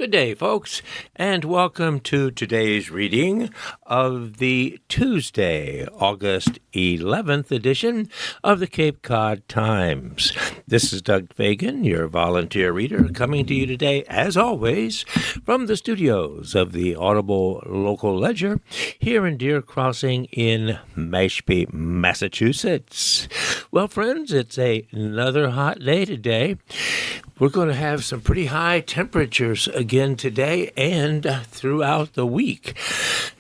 Good day, folks, and welcome to today's reading of the Tuesday, August 11th edition of the Cape Cod Times. This is Doug Fagan, your volunteer reader, coming to you today, as always, from the studios of the Audible Local Ledger here in Deer Crossing in Mashpee, Massachusetts. Well, friends, it's another hot day today. We're going to have some pretty high temperatures again today and throughout the week.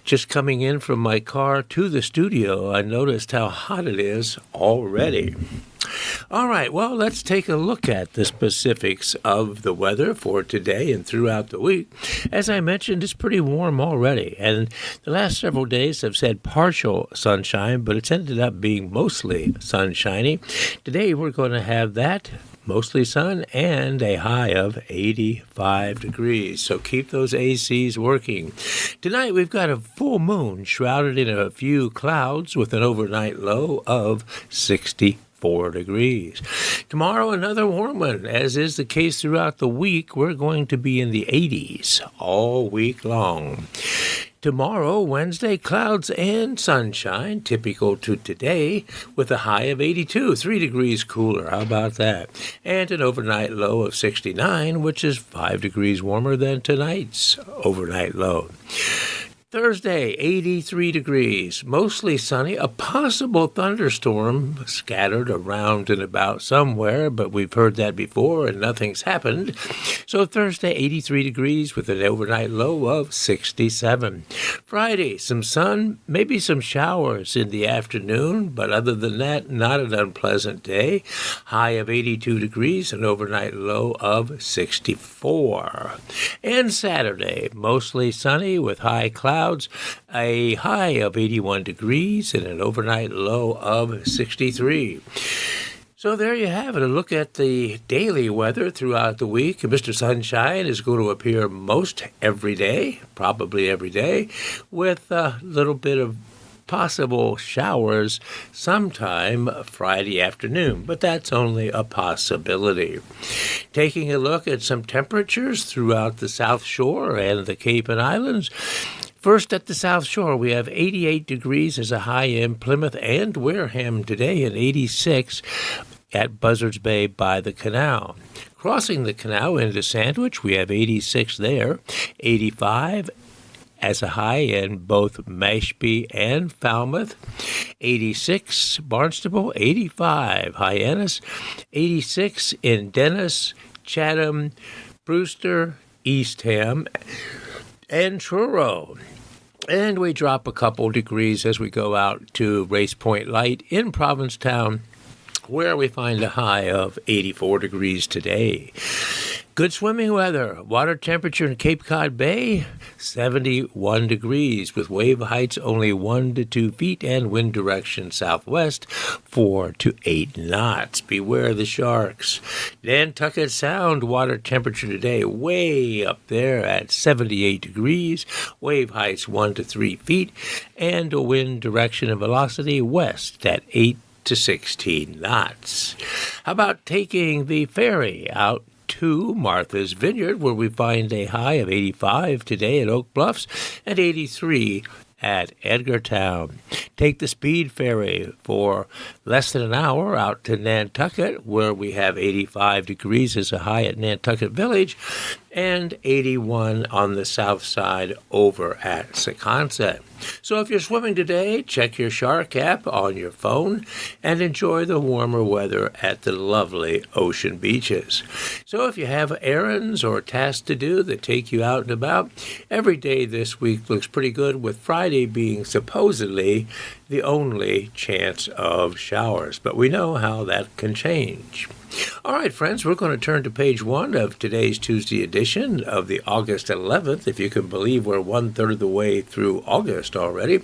Just coming in from my car to the studio, I noticed how hot it is already. All right, well, let's take a look at the specifics of the weather for today and throughout the week. As I mentioned, it's pretty warm already, and the last several days have said partial sunshine, but it's ended up being mostly sunshiny. Today, we're going to have that. Mostly sun and a high of 85 degrees. So keep those ACs working. Tonight we've got a full moon shrouded in a few clouds with an overnight low of 64 degrees. Tomorrow, another warm one. As is the case throughout the week, we're going to be in the 80s all week long. Tomorrow, Wednesday, clouds and sunshine, typical to today, with a high of 82, 3 degrees cooler. How about that? And an overnight low of 69, which is 5 degrees warmer than tonight's overnight low. Thursday, 83 degrees, mostly sunny, a possible thunderstorm scattered around and about somewhere, but we've heard that before and nothing's happened. So Thursday, 83 degrees with an overnight low of 67. Friday, some sun, maybe some showers in the afternoon, but other than that, not an unpleasant day. High of 82 degrees, an overnight low of 64. And Saturday, mostly sunny with high clouds. A high of 81 degrees and an overnight low of 63. So there you have it, a look at the daily weather throughout the week. Mr. Sunshine is going to appear most every day, probably every day, with a little bit of possible showers sometime Friday afternoon, but that's only a possibility. Taking a look at some temperatures throughout the South Shore and the Cape and Islands. First, at the South Shore, we have 88 degrees as a high in Plymouth and Wareham today, and 86 at Buzzards Bay by the canal. Crossing the canal into Sandwich, we have 86 there, 85 as a high in both Mashpee and Falmouth, 86 Barnstable, 85 Hyannis, 86 in Dennis, Chatham, Brewster, Eastham, and Truro. And we drop a couple degrees as we go out to Race Point Light in Provincetown, where we find a high of 84 degrees today. Good swimming weather. Water temperature in Cape Cod Bay, 71 degrees, with wave heights only 1 to 2 feet and wind direction southwest, 4 to 8 knots. Beware the sharks. Nantucket Sound water temperature today way up there at 78 degrees, wave heights 1 to 3 feet, and a wind direction and velocity west at 8 to 16 knots. How about taking the ferry out to Martha's Vineyard, where we find a high of 85 today at Oak Bluffs and 83 at Edgartown. Take the speed ferry for less than an hour out to Nantucket, where we have 85 degrees as a high at Nantucket Village and 81 on the south side over at Secaucet. So if you're swimming today, check your shark app on your phone and enjoy the warmer weather at the lovely ocean beaches. So if you have errands or tasks to do that take you out and about, every day this week looks pretty good, with Friday being supposedly the only chance of showers. But we know how that can change. All right, friends, we're going to turn to page 1 of today's Tuesday edition of the August 11th, if you can believe we're 1/3 of the way through August already,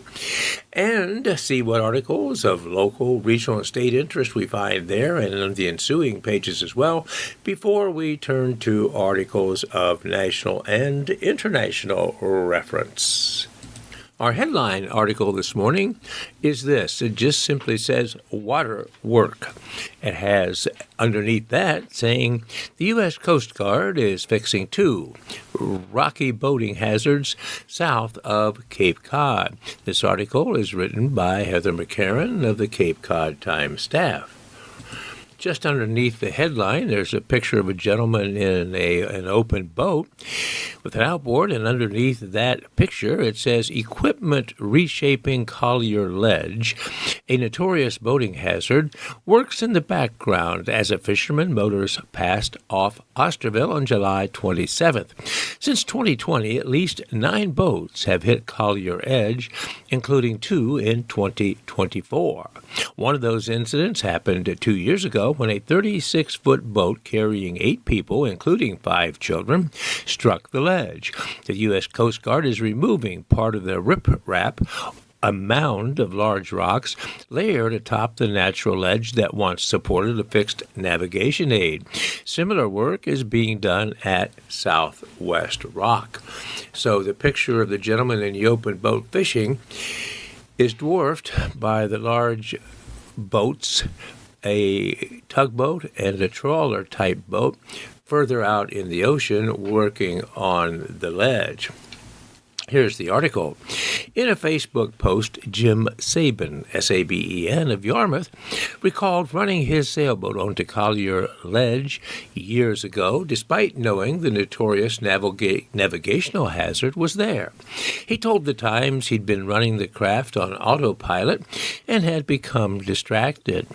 and see what articles of local, regional, and state interest we find there and on the ensuing pages as well, before we turn to articles of national and international reference. Our headline article this morning is this. It just simply says water work. It has underneath that saying the U.S. Coast Guard is fixing 2 rocky boating hazards south of Cape Cod. This article is written by Heather McCarran of the Cape Cod Times staff. Just underneath the headline, there's a picture of a gentleman in an open boat with an outboard, and underneath that picture it says, "Equipment reshaping Collier Ledge, a notorious boating hazard, works in the background as a fisherman motors past off Osterville on July 27th. Since 2020, at least 9 boats have hit Collier Edge, including 2 in 2024. One of those incidents happened 2 years ago when a 36-foot boat carrying 8 people, including 5 children, struck the ledge. The U.S. Coast Guard is removing part of the riprap, a mound of large rocks layered atop the natural ledge that once supported a fixed navigation aid. Similar work is being done at Southwest Rock." So the picture of the gentleman in the open boat fishing is dwarfed by the large boats, a tugboat and a trawler-type boat further out in the ocean working on the ledge. Here's the article. In a Facebook post, Jim Saben, S-A-B-E-N, of Yarmouth, recalled running his sailboat onto Collier Ledge years ago, despite knowing the notorious navigational hazard was there. He told the Times he'd been running the craft on autopilot and had become distracted.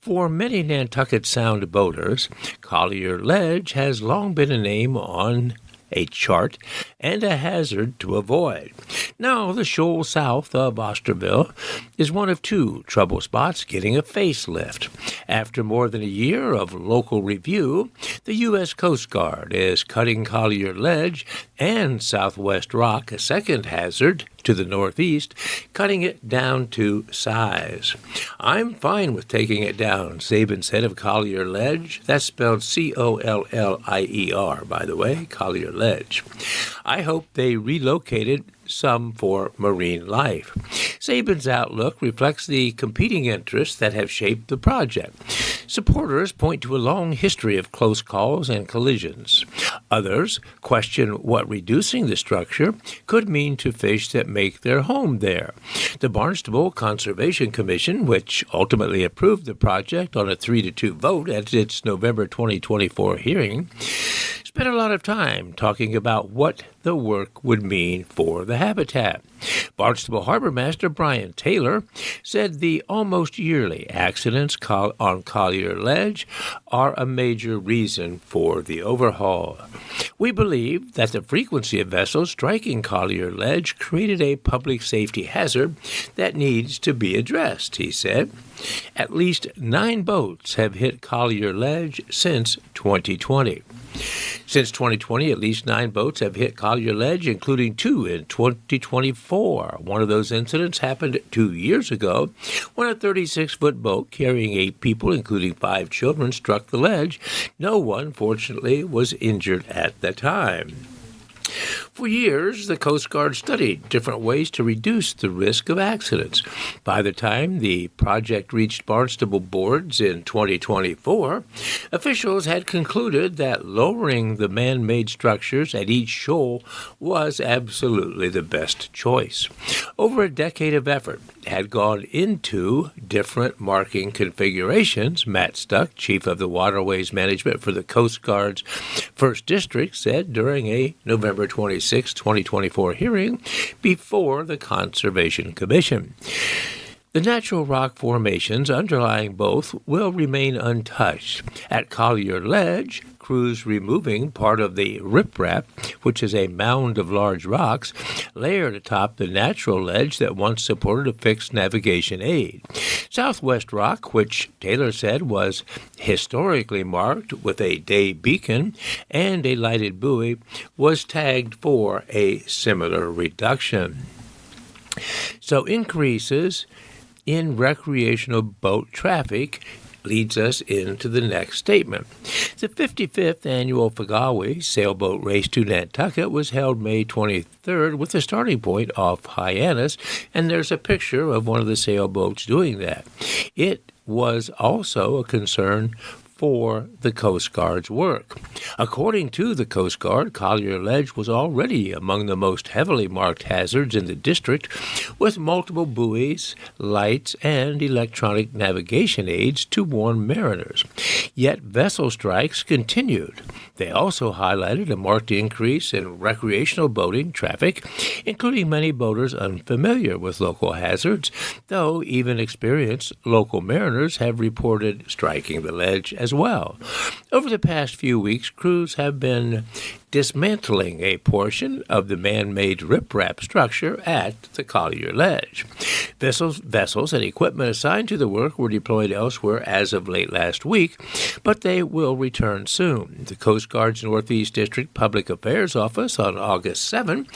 For many Nantucket Sound boaters, Collier Ledge has long been a name on a chart and a hazard to avoid. Now, the shoal south of Osterville is one of 2 trouble spots getting a facelift. After more than a year of local review, the U.S. Coast Guard is cutting Collier Ledge and Southwest Rock, a second hazard to the northeast, cutting it down to size. "I'm fine with taking it down," Saben said of Collier Ledge. That's spelled C-O-L-L-I-E-R, by the way, Collier Ledge. "I hope they relocated some for marine life." Saben's outlook reflects the competing interests that have shaped the project. Supporters point to a long history of close calls and collisions. Others question what reducing the structure could mean to fish that make their home there. The Barnstable Conservation Commission, which ultimately approved the project on a 3-2 vote at its November 2024 hearing, spent a lot of time talking about what the work would mean for the habitat. Barnstable Harbor Master Brian Taylor said the almost yearly accidents on Collier Ledge are a major reason for the overhaul. "We believe that the frequency of vessels striking Collier Ledge created a public safety hazard that needs to be addressed," he said. At least 9 boats have hit Collier Ledge since 2020. Since 2020, at least 9 boats have hit Collier Ledge, including 2 in 2024. One of those incidents happened 2 years ago when a 36-foot boat carrying 8 people, including 5 children, struck the ledge. No one, fortunately, was injured at the time. For years, the Coast Guard studied different ways to reduce the risk of accidents. By the time the project reached Barnstable boards in 2024, officials had concluded that lowering the man-made structures at each shoal was absolutely the best choice. Over a decade of effort had gone into different marking configurations. Matt Stuck, chief of the Waterways Management for the Coast Guard's 1st District, said during a November 26, 2024 hearing before the Conservation Commission. The natural rock formations underlying both will remain untouched. At Collier Ledge, crews removing part of the riprap, which is a mound of large rocks, layered atop the natural ledge that once supported a fixed navigation aid. Southwest Rock, which Taylor said was historically marked with a day beacon and a lighted buoy, was tagged for a similar reduction. So increases in recreational boat traffic leads us into the next statement. The 55th annual Fagawi Sailboat Race to Nantucket was held May 23rd with a starting point off Hyannis, and there's a picture of one of the sailboats doing that. It was also a concern for the Coast Guard's work. According to the Coast Guard, Collier Ledge was already among the most heavily marked hazards in the district, with multiple buoys, lights, and electronic navigation aids to warn mariners. Yet vessel strikes continued. They also highlighted a marked increase in recreational boating traffic, including many boaters unfamiliar with local hazards, though even experienced local mariners have reported striking the ledge as well. Over the past few weeks, crews have been dismantling a portion of the man-made riprap structure at the Collier Ledge. Vessels and equipment assigned to the work were deployed elsewhere as of late last week, but they will return soon. The Coast Guard's Northeast District Public Affairs Office on August 7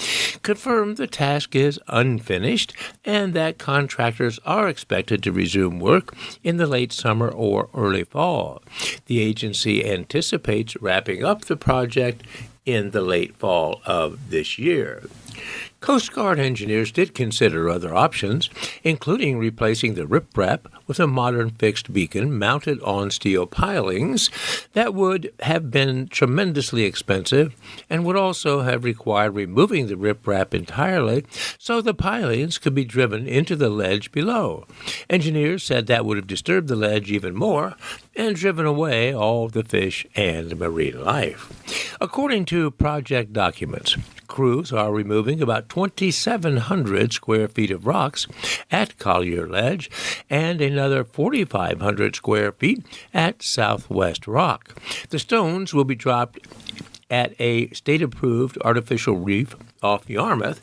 confirmed the task is unfinished and that contractors are expected to resume work in the late summer or early fall. The agency anticipates wrapping up the project in the late fall of this year. Coast Guard engineers did consider other options, including replacing the riprap with a modern fixed beacon mounted on steel pilings that would have been tremendously expensive and would also have required removing the riprap entirely so the pilings could be driven into the ledge below. Engineers said that would have disturbed the ledge even more and driven away all the fish and marine life. According to project documents, crews are removing about 2,700 square feet of rocks at Collier Ledge and another 4,500 square feet at Southwest Rock. The stones will be dropped at a state-approved artificial reef off Yarmouth,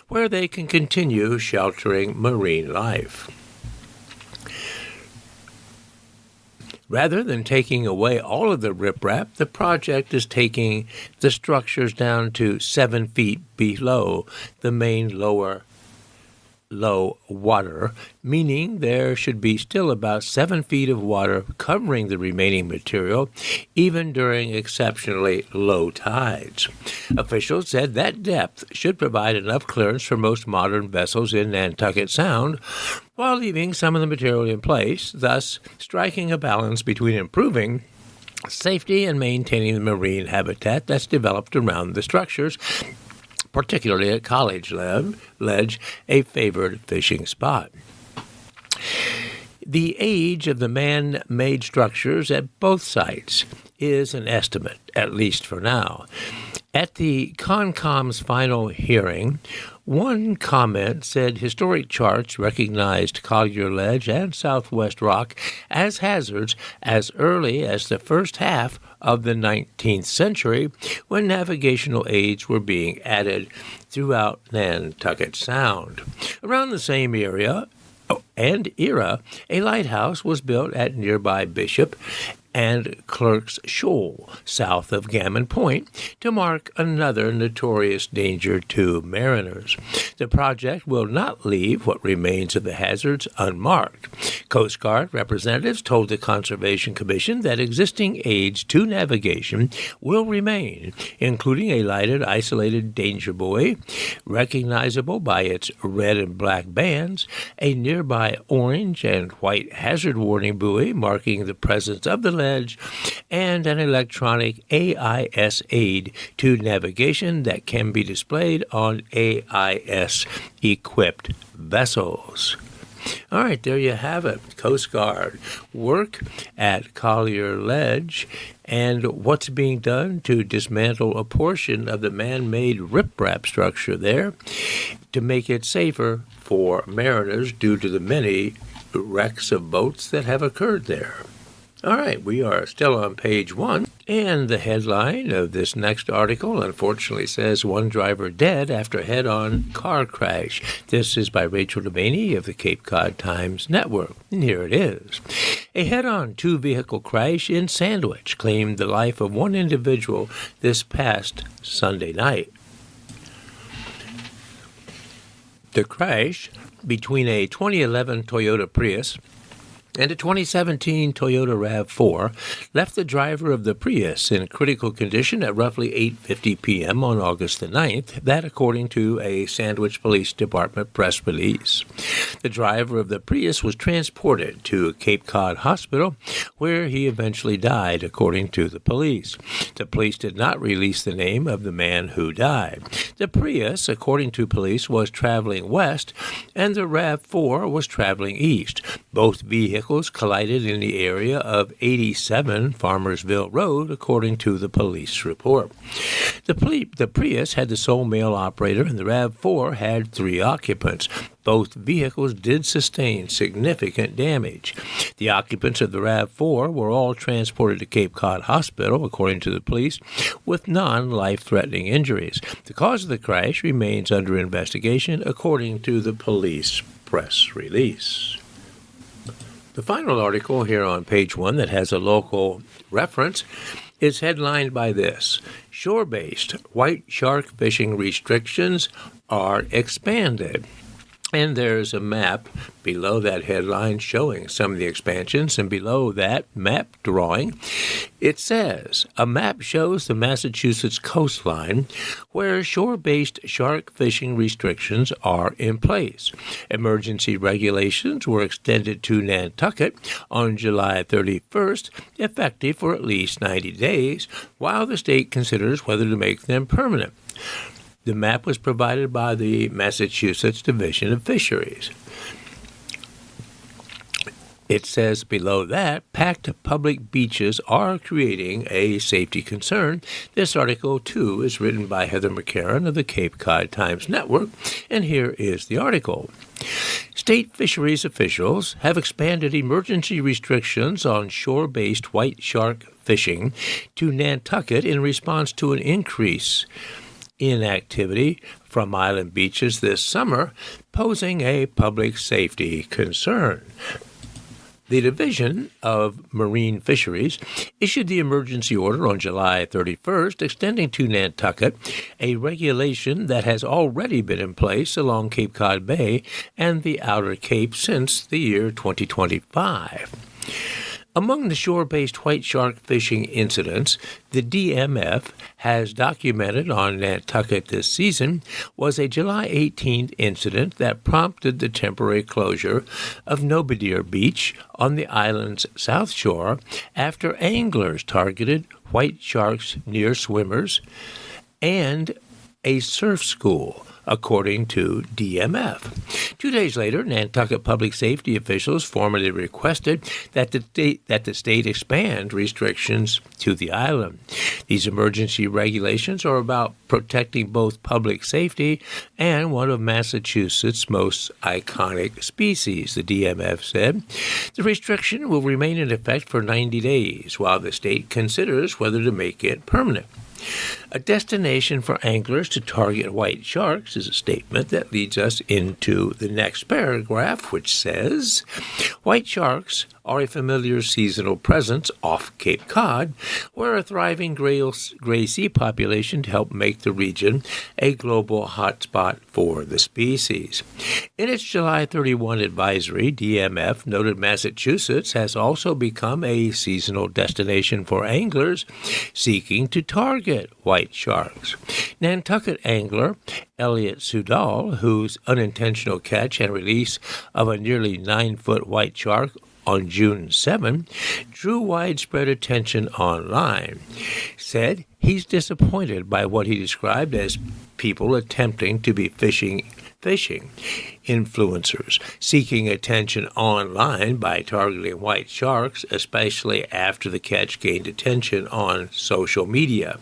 where they can continue sheltering marine life. Rather than taking away all of the riprap, the project is taking the structures down to 7 feet below the main low water, meaning there should be still about 7 feet of water covering the remaining material, even during exceptionally low tides. Officials said that depth should provide enough clearance for most modern vessels in Nantucket Sound, while leaving some of the material in place, thus striking a balance between improving safety and maintaining the marine habitat that's developed around the structures, particularly at College Ledge, a favored fishing spot. The age of the man-made structures at both sites is an estimate, at least for now. At the CONCOM's final hearing, one comment said historic charts recognized Collier Ledge and Southwest Rock as hazards as early as the first half of the 19th century, when navigational aids were being added throughout Nantucket Sound. Around the same era, a lighthouse was built at nearby Bishop and Clerk's Shoal, south of Gammon Point, to mark another notorious danger to mariners. The project will not leave what remains of the hazards unmarked. Coast Guard representatives told the Conservation Commission that existing aids to navigation will remain, including a lighted isolated danger buoy, recognizable by its red and black bands, a nearby orange and white hazard warning buoy marking the presence of the ledge, and an electronic AIS aid to navigation that can be displayed on AIS-equipped vessels. All right, there you have it. Coast Guard work at Collier Ledge and what's being done to dismantle a portion of the man-made riprap structure there to make it safer for mariners due to the many wrecks of boats that have occurred there. All right, we are still on page 1, and the headline of this next article unfortunately says one driver dead after head-on car crash. This is by Rachel Devaney of the Cape Cod Times Network, and here it is. A head-on two-vehicle crash in Sandwich claimed the life of one individual this past Sunday night. The crash between a 2011 Toyota Prius And a 2017 Toyota RAV4 left the driver of the Prius in critical condition at roughly 8:50 p.m. on August the 9th, that according to a Sandwich Police Department press release. The driver of the Prius was transported to Cape Cod Hospital, where he eventually died, according to the police. The police did not release the name of the man who died. The Prius, according to police, was traveling west, and the RAV4 was traveling east. Both vehicles collided in the area of 87 Farmersville Road, according to the police report. The Prius had the sole male operator, and the RAV4 had 3 occupants. Both vehicles did sustain significant damage. The occupants of the RAV4 were all transported to Cape Cod Hospital, according to the police, with non-life-threatening injuries. The cause of the crash remains under investigation, according to the police press release. The final article here on page 1 that has a local reference is headlined by this: Shore-based white shark fishing restrictions are expanded. And there's a map below that headline showing some of the expansions, and below that map drawing, it says, a map shows the Massachusetts coastline where shore-based shark fishing restrictions are in place. Emergency regulations were extended to Nantucket on July 31st, effective for at least 90 days, while the state considers whether to make them permanent. The map was provided by the Massachusetts Division of Fisheries. It says below that, packed public beaches are creating a safety concern. This article, too, is written by Heather McCarran of the Cape Cod Times Network, and here is the article. State fisheries officials have expanded emergency restrictions on shore-based white shark fishing to Nantucket in response to an increase in activity from island beaches this summer, posing a public safety concern. The Division of Marine Fisheries issued the emergency order on July 31st, extending to Nantucket a regulation that has already been in place along Cape Cod Bay and the Outer Cape since the year 2025. Among the shore-based white shark fishing incidents the DMF has documented on Nantucket this season was a July 18th incident that prompted the temporary closure of Nobadir Beach on the island's south shore after anglers targeted white sharks near swimmers and a surf school, according to DMF. 2 days later, Nantucket public safety officials formally requested that the state expand restrictions to the island. These emergency regulations are about protecting both public safety and one of Massachusetts' most iconic species, the DMF said. The restriction will remain in effect for 90 days while the state considers whether to make it permanent. A destination for anglers to target white sharks is a statement that leads us into the next paragraph, which says, white sharks are a familiar seasonal presence off Cape Cod, where a thriving gray sea population helped make the region a global hotspot for the species. In its July 31 advisory, DMF noted Massachusetts has also become a seasonal destination for anglers seeking to target white sharks. Nantucket angler Elliot Sudall, whose unintentional catch and release of a nearly 9-foot white shark on June 7 drew widespread attention online, said he's disappointed by what he described as people attempting to be fishing influencers, seeking attention online by targeting white sharks, especially after the catch gained attention on social media.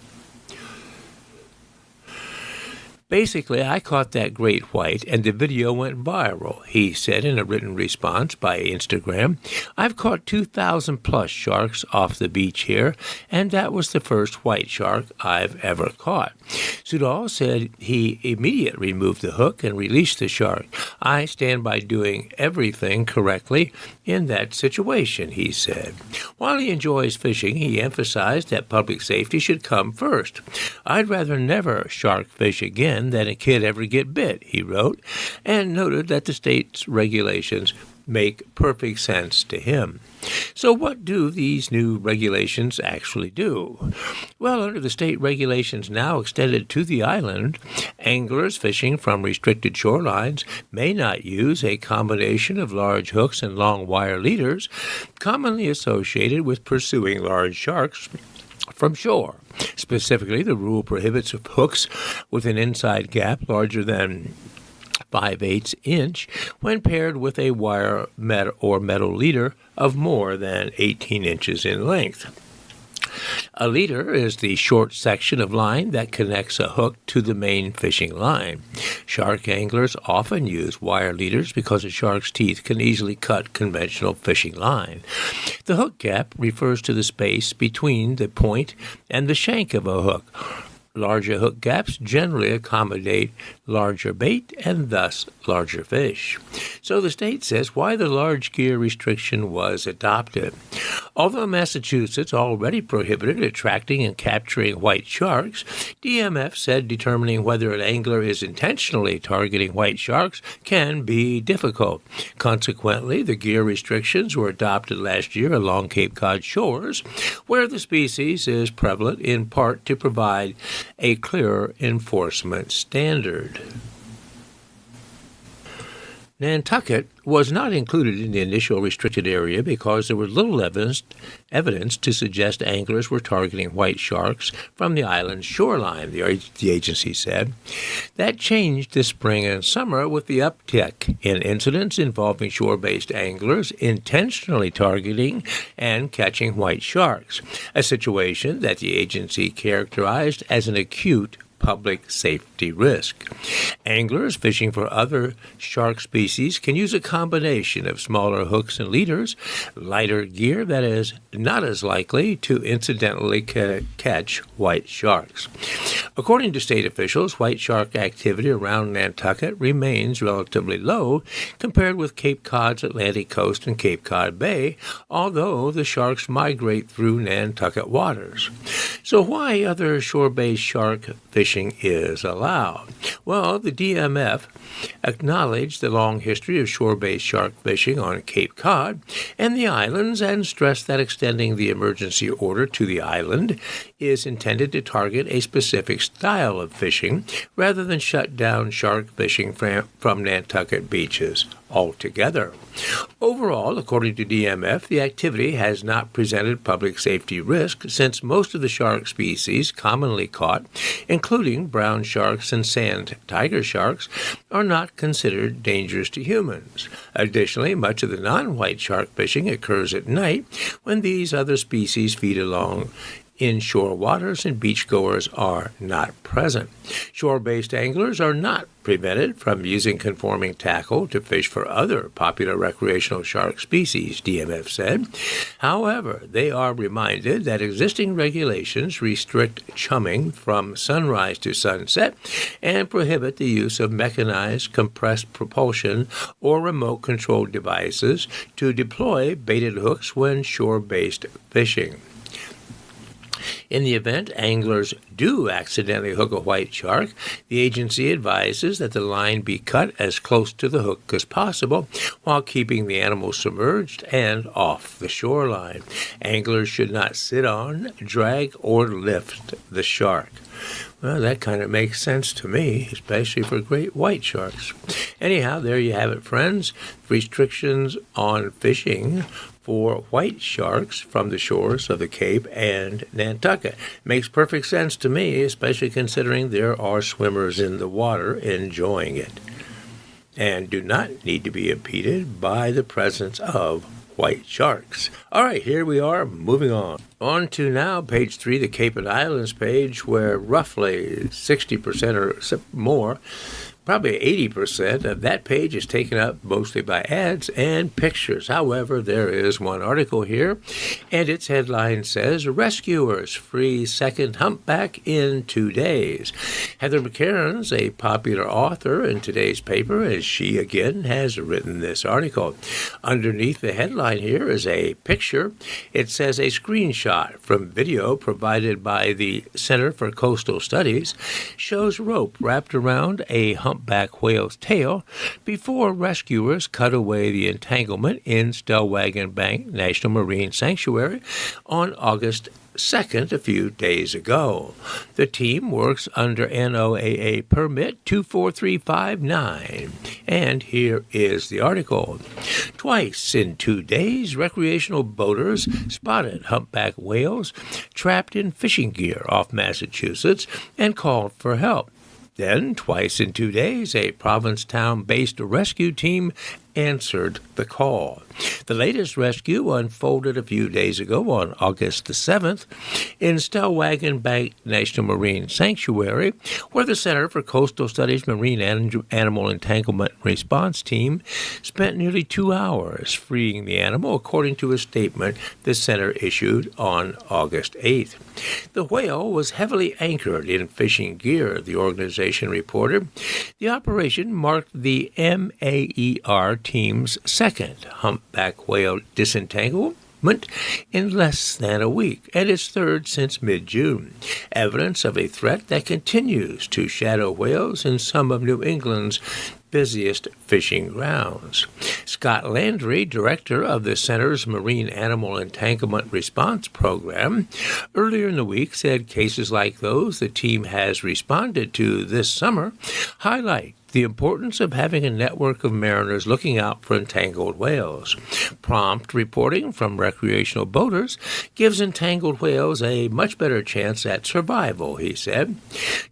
Basically, I caught that great white, and the video went viral, he said in a written response by Instagram. I've caught 2,000-plus sharks off the beach here, and that was the first white shark I've ever caught. Sudall said he immediately removed the hook and released the shark. I stand by doing everything correctly in that situation, he said. While he enjoys fishing, he emphasized that public safety should come first. I'd rather never shark fish again than a kid ever get bit, he wrote, and noted that the state's regulations make perfect sense to him. So what do these new regulations actually do? Well, under the state regulations now extended to the island, anglers fishing from restricted shorelines may not use a combination of large hooks and long wire leaders commonly associated with pursuing large sharks from shore. Specifically, the rule prohibits hooks with an inside gap larger than 5/8 inch when paired with a wire or metal leader of more than 18 inches in length. A leader is the short section of line that connects a hook to the main fishing line. Shark anglers often use wire leaders because a shark's teeth can easily cut conventional fishing line. The hook gap refers to the space between the point and the shank of a hook. Larger hook gaps generally accommodate larger bait and thus larger fish. So the state says why the large gear restriction was adopted. Although Massachusetts already prohibited attracting and capturing white sharks, DMF said determining whether an angler is intentionally targeting white sharks can be difficult. Consequently, the gear restrictions were adopted last year along Cape Cod shores, where the species is prevalent in part to provide a clearer enforcement standard. Nantucket was not included in the initial restricted area because there was little evidence to suggest anglers were targeting white sharks from the island's shoreline, the agency said. That changed this spring and summer with the uptick in incidents involving shore-based anglers intentionally targeting and catching white sharks, a situation that the agency characterized as an acute public safety risk. Anglers fishing for other shark species can use a combination of smaller hooks and leaders, lighter gear that is not as likely to incidentally catch white sharks. According to state officials, white shark activity around Nantucket remains relatively low compared with Cape Cod's Atlantic coast and Cape Cod Bay, although the sharks migrate through Nantucket waters. So why other shore-based shark fishing is allowed? Well, the DMF acknowledged the long history of shore-based shark fishing on Cape Cod and the islands and stressed that extending the emergency order to the island is intended to target a specific style of fishing rather than shut down shark fishing from Nantucket beaches altogether. Overall, according to DMF, the activity has not presented public safety risk since most of the shark species commonly caught, including brown sharks and sand tiger sharks, are not considered dangerous to humans. Additionally, much of the non-white shark fishing occurs at night when these other species feed along inshore waters and beachgoers are not present. Shore-based anglers are not prevented from using conforming tackle to fish for other popular recreational shark species, DMF said. However, they are reminded that existing regulations restrict chumming from sunrise to sunset and prohibit the use of mechanized compressed propulsion or remote-controlled devices to deploy baited hooks when shore-based fishing. In the event anglers do accidentally hook a white shark, the agency advises that the line be cut as close to the hook as possible while keeping the animal submerged and off the shoreline. Anglers should not sit on, drag, or lift the shark. Well, that kind of makes sense to me, especially for great white sharks. Anyhow, there you have it, friends. Restrictions on fishing for white sharks from the shores of the Cape and Nantucket. Makes perfect sense to me, especially considering there are swimmers in the water enjoying it and do not need to be impeded by the presence of white sharks. All right, here we are, moving on. On to now page 3, the Cape and Islands page, where roughly 60% or more, probably 80% of that page is taken up mostly by ads and pictures. However, there is one article here, and its headline says, "Rescuers Free Second Humpback in 2 days." Heather McCarron's a popular author in today's paper, and she again has written this article. Underneath the headline here is a picture. It says a screenshot from video provided by the Center for Coastal Studies shows rope wrapped around a humpback humpback whale's tail before rescuers cut away the entanglement in Stellwagen Bank National Marine Sanctuary on August 2nd, a few days ago. The team works under NOAA Permit 24359. And here is the article. Twice in 2 days, recreational boaters spotted humpback whales trapped in fishing gear off Massachusetts and called for help. Then, twice in 2 days, a Provincetown-based rescue team answered the call. The latest rescue unfolded a few days ago on August the 7th in Stellwagen Bank National Marine Sanctuary, where the Center for Coastal Studies Marine Animal Entanglement Response Team spent nearly 2 hours freeing the animal, according to a statement the center issued on August 8th. The whale was heavily anchored in fishing gear, the organization reported. The operation marked the MAER team's second humpback whale disentanglement in less than a week, and its third since mid-June, evidence of a threat that continues to shadow whales in some of New England's busiest fishing grounds. Scott Landry, director of the Center's Marine Animal Entanglement Response Program, earlier in the week said cases like those the team has responded to this summer highlight the importance of having a network of mariners looking out for entangled whales. Prompt reporting from recreational boaters gives entangled whales a much better chance at survival, he said.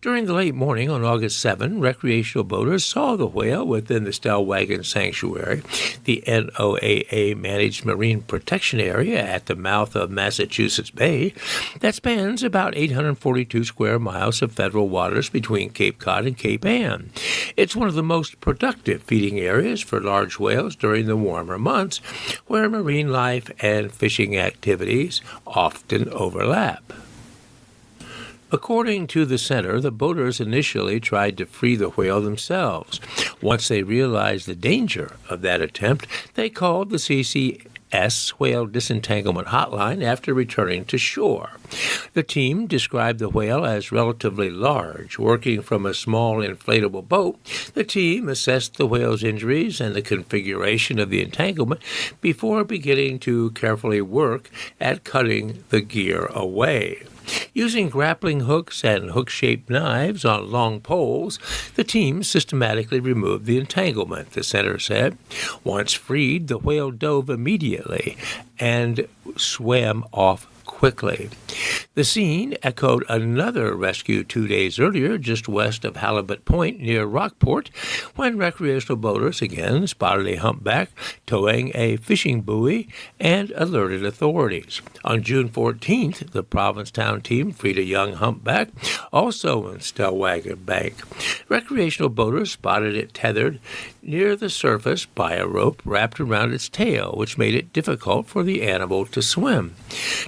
During the late morning on August 7, recreational boaters saw the whale within the Stellwagen Sanctuary, the NOAA-managed marine protection area at the mouth of Massachusetts Bay that spans about 842 square miles of federal waters between Cape Cod and Cape Ann. It's one of the most productive feeding areas for large whales during the warmer months, where marine life and fishing activities often overlap. According to the center, the boaters initially tried to free the whale themselves. Once they realized the danger of that attempt, they called the CCS Whale Disentanglement Hotline after returning to shore. The team described the whale as relatively large. Working from a small inflatable boat, the team assessed the whale's injuries and the configuration of the entanglement before beginning to carefully work at cutting the gear away. Using grappling hooks and hook-shaped knives on long poles, the team systematically removed the entanglement, the center said. Once freed, the whale dove immediately and swam off quickly. The scene echoed another rescue 2 days earlier, just west of Halibut Point near Rockport, when recreational boaters again spotted a humpback towing a fishing buoy and alerted authorities. On June 14th, the Provincetown team freed a young humpback, also in Stellwagen Bank. Recreational boaters spotted it tethered near the surface by a rope wrapped around its tail, which made it difficult for the animal to swim.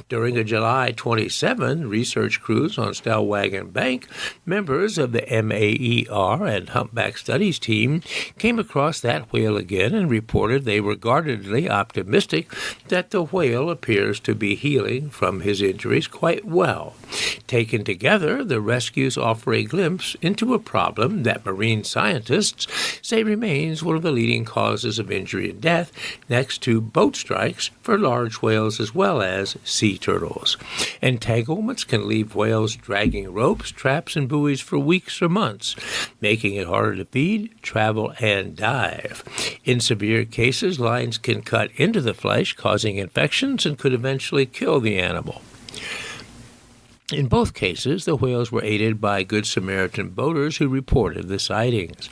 During a July 27 research cruise on Stellwagen Bank, members of the MAER and Humpback Studies team came across that whale again and reported they were guardedly optimistic that the whale appears to be healing from his injuries quite well. Taken together, the rescues offer a glimpse into a problem that marine scientists say remains one of the leading causes of injury and death, next to boat strikes for large whales as well as sea turtles. Entanglements can leave whales dragging ropes, traps, and buoys for weeks or months, making it harder to feed, travel, and dive. In severe cases, lines can cut into the flesh, causing infections, and could eventually kill the animal. In both cases, the whales were aided by Good Samaritan boaters who reported the sightings.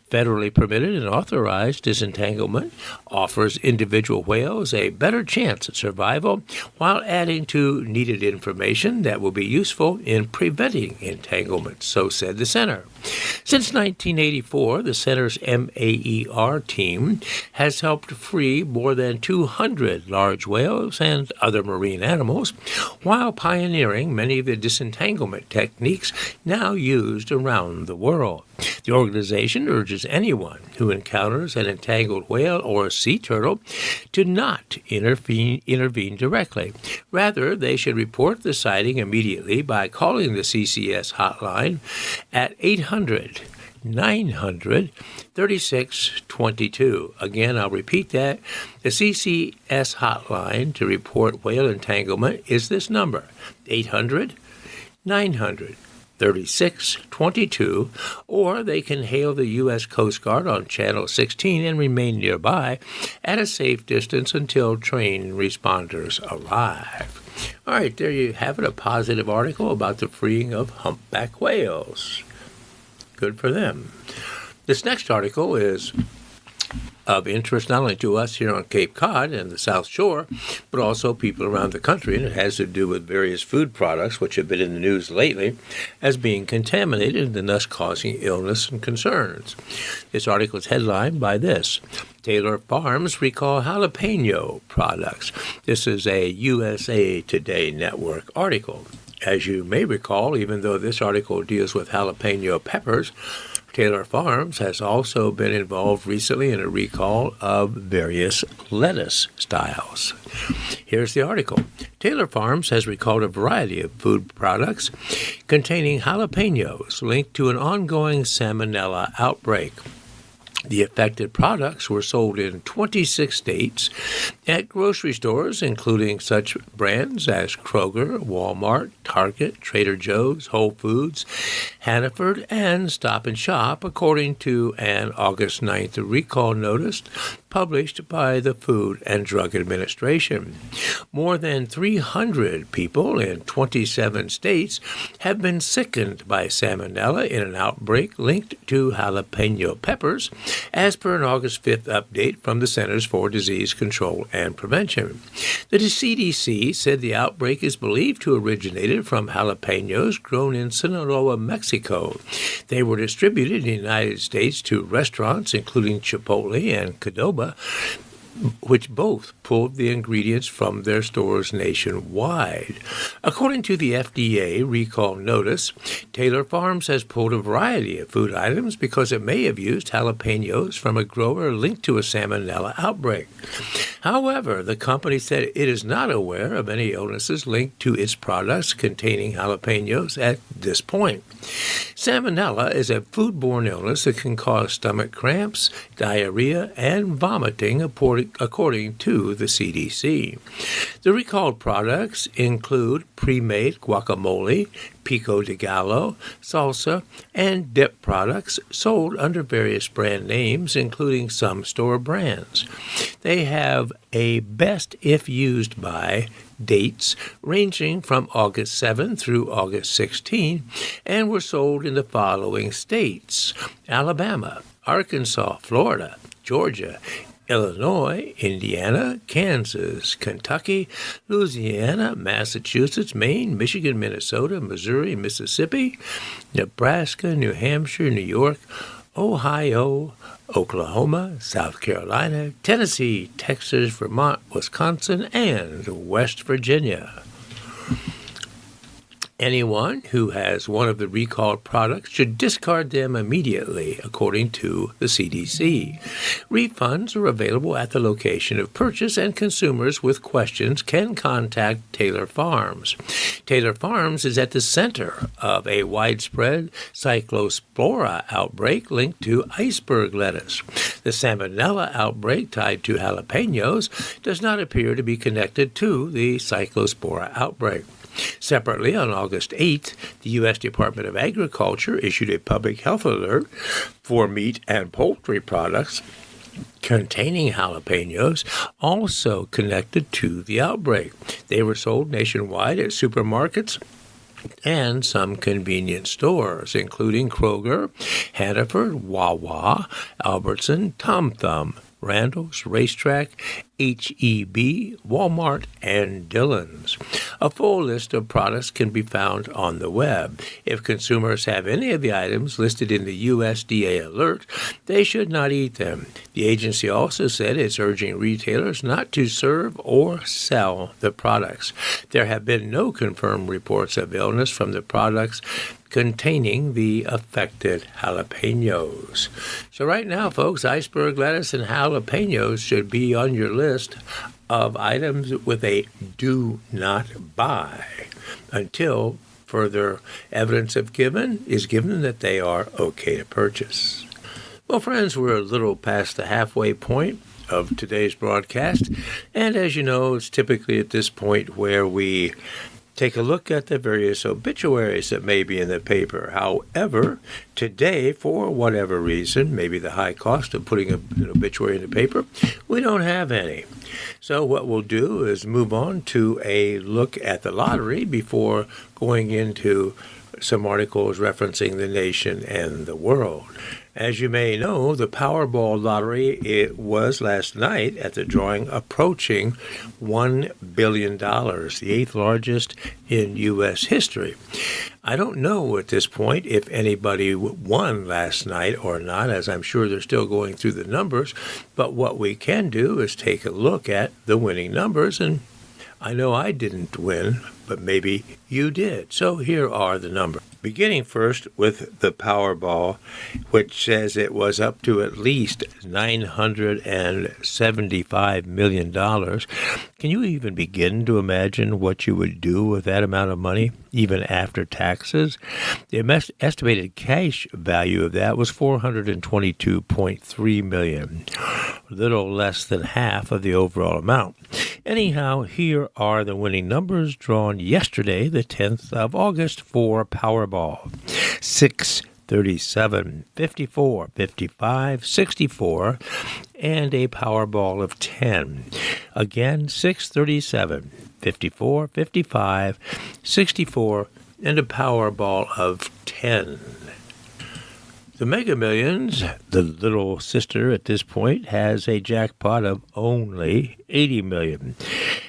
Federally permitted and authorized disentanglement offers individual whales a better chance at survival while adding to needed information that will be useful in preventing entanglement, so said the center. Since 1984, the center's MAER team has helped free more than 200 large whales and other marine animals while pioneering many of the disentanglement techniques now used around the world. The organization urges anyone who encounters an entangled whale or sea turtle to not intervene directly. Rather, they should report the sighting immediately by calling the CCS hotline at 800 800-900-3622. Again, I'll repeat that. The CCS hotline to report whale entanglement is this number, 800-900-3622, or they can hail the U.S. Coast Guard on Channel 16 and remain nearby at a safe distance until trained responders arrive. All right, there you have it, a positive article about the freeing of humpback whales. Good for them. This next article is of interest not only to us here on Cape Cod and the South Shore, but also people around the country, and it has to do with various food products which have been in the news lately as being contaminated and thus causing illness and concerns. This article is headlined by this: Taylor Farms recall jalapeno products. This is a USA Today Network article. As you may recall, even though this article deals with jalapeno peppers, Taylor Farms has also been involved recently in a recall of various lettuce styles. Here's the article. Taylor Farms has recalled a variety of food products containing jalapenos linked to an ongoing salmonella outbreak. The affected products were sold in 26 states at grocery stores, including such brands as Kroger, Walmart, Target, Trader Joe's, Whole Foods, Hannaford, and Stop and Shop, according to an August 9th recall notice published by the Food and Drug Administration. More than 300 people in 27 states have been sickened by salmonella in an outbreak linked to jalapeno peppers, as per an August 5th update from the Centers for Disease Control and Prevention. The CDC said the outbreak is believed to have originated from jalapenos grown in Sinaloa, Mexico. They were distributed in the United States to restaurants including Chipotle and Qdoba, which both pulled the ingredients from their stores nationwide. According to the FDA recall notice, Taylor Farms has pulled a variety of food items because it may have used jalapenos from a grower linked to a salmonella outbreak. However, the company said it is not aware of any illnesses linked to its products containing jalapenos at this point. Salmonella is a foodborne illness that can cause stomach cramps, diarrhea, and vomiting, according to the CDC. The recalled products include pre-made guacamole, pico de gallo, salsa, and dip products sold under various brand names, including some store brands. They have a best if used by dates ranging from August 7 through August 16 and were sold in the following states: Alabama, Arkansas, Florida, Georgia, Illinois, Indiana, Kansas, Kentucky, Louisiana, Massachusetts, Maine, Michigan, Minnesota, Missouri, Mississippi, Nebraska, New Hampshire, New York, Ohio, Oklahoma, South Carolina, Tennessee, Texas, Vermont, Wisconsin, and West Virginia. Anyone who has one of the recalled products should discard them immediately, according to the CDC. Refunds are available at the location of purchase, and consumers with questions can contact Taylor Farms. Taylor Farms is at the center of a widespread Cyclospora outbreak linked to iceberg lettuce. The salmonella outbreak tied to jalapenos does not appear to be connected to the Cyclospora outbreak. Separately, on August 8th, the U.S. Department of Agriculture issued a public health alert for meat and poultry products containing jalapenos, also connected to the outbreak. They were sold nationwide at supermarkets and some convenience stores, including Kroger, Hannaford, Wawa, Albertson, Tom Thumb, Randall's, Racetrack, H-E-B, Walmart, and Dillon's. A full list of products can be found on the web. If consumers have any of the items listed in the USDA alert, they should not eat them. The agency also said it's urging retailers not to serve or sell the products. There have been no confirmed reports of illness from the products containing the affected jalapenos. So right now, folks, iceberg lettuce and jalapenos should be on your list of items with a do not buy until further evidence is given that they are okay to purchase. Well, friends, we're a little past the halfway point of today's broadcast, and as you know, it's typically at this point where we take a look at the various obituaries that may be in the paper. However, today, for whatever reason, maybe the high cost of putting an obituary in the paper, we don't have any. So what we'll do is move on to a look at the lottery before going into some articles referencing the nation and the world. As you may know, the Powerball lottery, it was last night at the drawing approaching $1 billion, the eighth largest in U.S. history. I don't know at this point if anybody won last night or not, as I'm sure they're still going through the numbers, but what we can do is take a look at the winning numbers, and I know I didn't win, but maybe you did. So here are the numbers. Beginning first with the Powerball, which says it was up to at least $975 million. Can you even begin to imagine what you would do with that amount of money, even after taxes? The estimated cash value of that was $422.3 million, a little less than half of the overall amount. Anyhow, here are the winning numbers drawn yesterday, the 10th of August, for Powerball. 6, 37, 54, 55, 64, and a Powerball of 10. Again, 6, 37, 54, 55, 64, and a Powerball of 10. The Mega Millions, the little sister at this point, has a jackpot of only $80 million.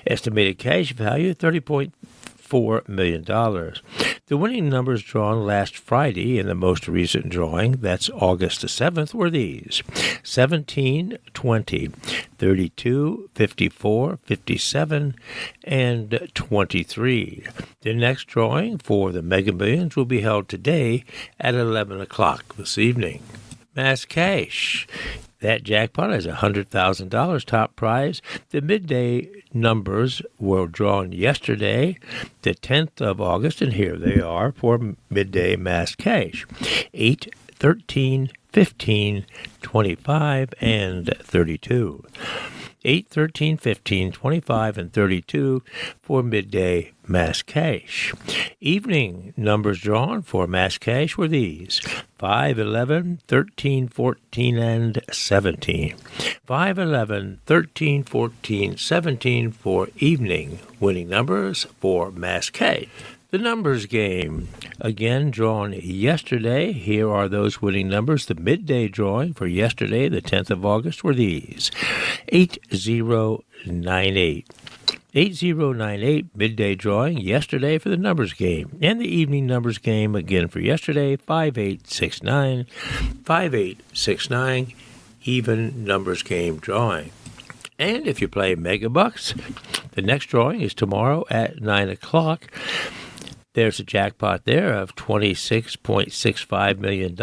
Estimated cash value, $30.4 million. The winning numbers drawn last Friday in the most recent drawing, that's August the 7th, were these: 17, 20, 32, 54, 57, and 23. The next drawing for the Mega Millions will be held today at 11 o'clock this evening. Mass cash. That jackpot is $100,000 top prize. The midday numbers were drawn yesterday, the 10th of August, and here they are for midday mass cash: 8, 13, 15, 25, and 32. 8, 13, 15, 25, and 32 for midday mass cash. Evening numbers drawn for mass cash were these: 5, 11, 13, 14, and 17. 5, 11, 13, 14, 17 for evening winning numbers for mass cash. The numbers game, again drawn yesterday. Here are those winning numbers. The midday drawing for yesterday, the 10th of August, were these: 8098. 8098 midday drawing yesterday for the numbers game. And the evening numbers game again for yesterday, 5869. 5869 even numbers game drawing. And if you play Megabucks, the next drawing is tomorrow at 9 o'clock. There's a jackpot there of $26.65 million,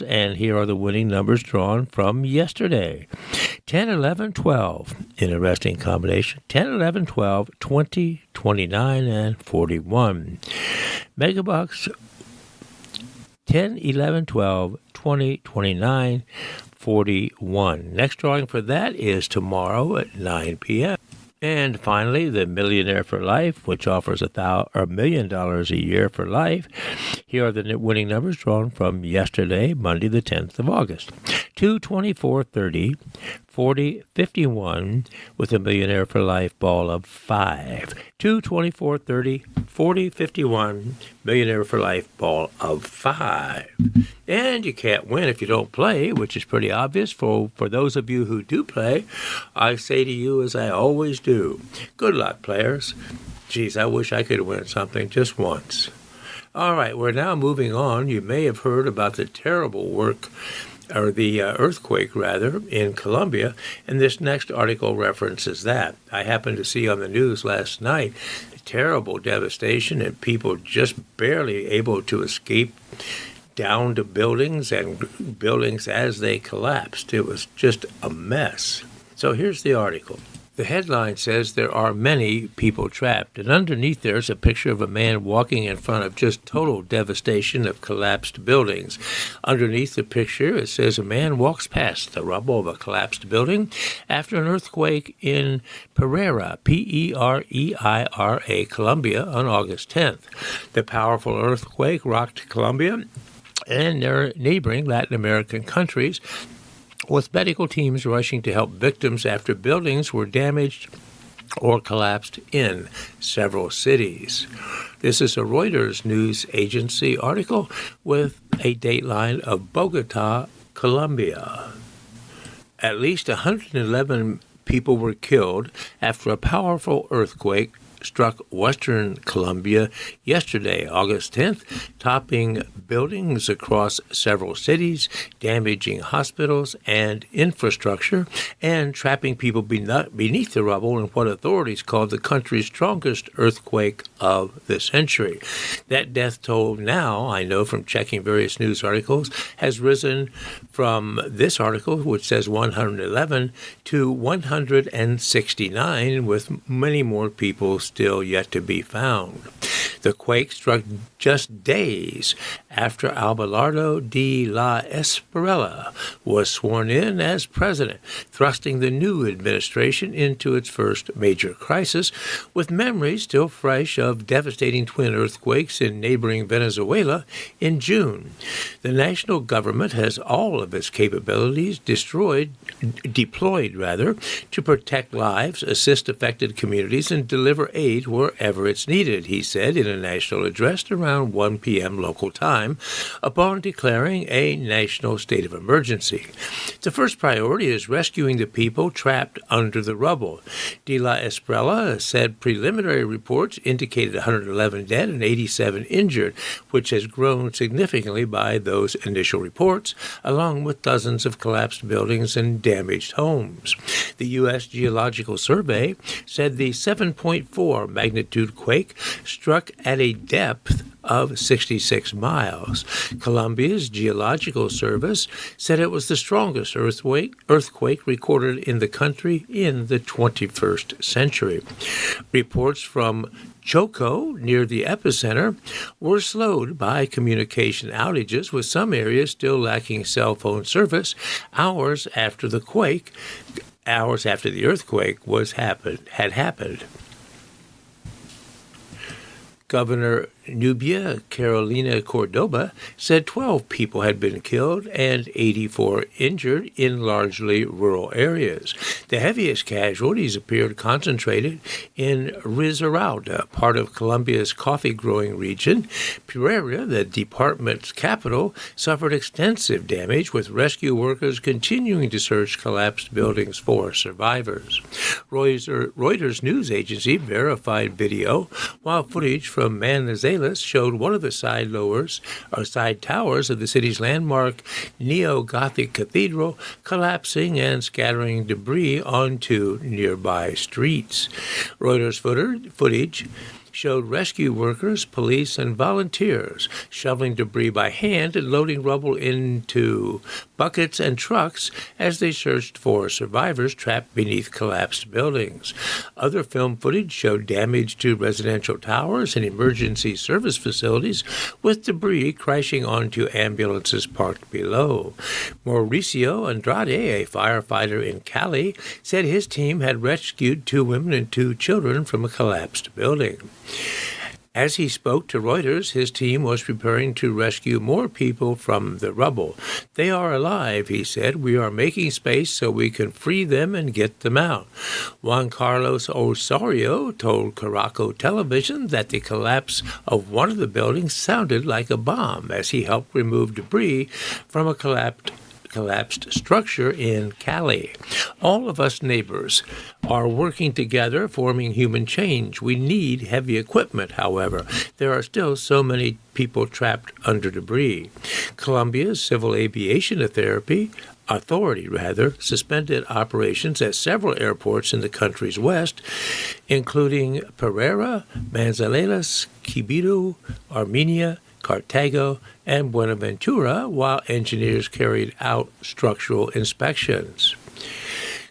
and here are the winning numbers drawn from yesterday. 10, 11, 12, interesting combination. 10, 11, 12, 20, 29, and 41. Megabucks, 10, 11, 12, 20, 29, 41. Next drawing for that is tomorrow at 9 p.m. And finally, the Millionaire for Life, which offers $1 million a year for life. Here are the winning numbers drawn from yesterday, Monday, the 10th of August. 2, 24, 30, 40, 51, with a Millionaire for Life ball of 5. 2, 24, 30, 40, 51, Millionaire for Life ball of 5. And you can't win if you don't play, which is pretty obvious. For those of you who do play, I say to you, as I always do, good luck, players. Geez, I wish I could win something just once. All right, we're now moving on. You may have heard about the terrible earthquake, in Colombia, and this next article references that. I happened to see on the news last night terrible devastation and people just barely able to escape down to buildings and buildings as they collapsed. It was just a mess. So here's the article. The headline says there are many people trapped, and underneath there's a picture of a man walking in front of just total devastation of collapsed buildings. Underneath the picture, it says a man walks past the rubble of a collapsed building after an earthquake in Pereira, Pereira, Colombia, on August 10th. The powerful earthquake rocked Colombia and their neighboring Latin American countries, with medical teams rushing to help victims after buildings were damaged or collapsed in several cities. This is a Reuters news agency article with a dateline of Bogota, Colombia. At least 111 people were killed after a powerful earthquake struck western Colombia yesterday, August 10th, topping buildings across several cities, damaging hospitals and infrastructure, and trapping people beneath the rubble in what authorities called the country's strongest earthquake of the century. That death toll now, I know from checking various news articles, has risen from this article, which says 111, to 169, with many more people still yet to be found. The quake struck just days after Abelardo de la Espriella was sworn in as president, thrusting the new administration into its first major crisis, with memories still fresh of devastating twin earthquakes in neighboring Venezuela in June. The national government has all of its capabilities deployed to protect lives, assist affected communities, and deliver aid wherever it's needed, he said in a national address around 1 p.m. local time, upon declaring a national state of emergency. The first priority is rescuing the people trapped under the rubble. De la Espriella said preliminary reports indicated 111 dead and 87 injured, which has grown significantly by those initial reports, along with dozens of collapsed buildings and damaged homes. The U.S. Geological Survey said the 7.4 magnitude quake struck at a depth of 66 miles. Colombia's Geological Service said it was the strongest earthquake recorded in the country in the 21st century. Reports from Choco, near the epicenter, were slowed by communication outages, with some areas still lacking cell phone service hours after the earthquake had happened. Governor Nubia Carolina Cordoba said 12 people had been killed and 84 injured in largely rural areas. The heaviest casualties appeared concentrated in Risaralda, part of Colombia's coffee-growing region. Pereira, the department's capital, suffered extensive damage, with rescue workers continuing to search collapsed buildings for survivors. Reuters news agency verified video, while footage from Manizales showed one of the side towers of the city's landmark neo-Gothic cathedral collapsing and scattering debris onto nearby streets. Reuters footage showed rescue workers, police, and volunteers shoveling debris by hand and loading rubble into buckets and trucks as they searched for survivors trapped beneath collapsed buildings. Other film footage showed damage to residential towers and emergency service facilities, with debris crashing onto ambulances parked below. Mauricio Andrade, a firefighter in Cali, said his team had rescued 2 women and 2 children from a collapsed building. As he spoke to Reuters, his team was preparing to rescue more people from the rubble. They are alive, he said. We are making space so we can free them and get them out. Juan Carlos Osorio told Caraco Television that the collapse of one of the buildings sounded like a bomb as he helped remove debris from a collapsed structure in Cali. All of us neighbors are working together, forming human change. We need heavy equipment, however. There are still so many people trapped under debris. Colombia's Civil Aviation Authority suspended operations at several airports in the country's west, including Pereira, Manizales, Quibdó, Armenia, Cartago, and Buenaventura, while engineers carried out structural inspections.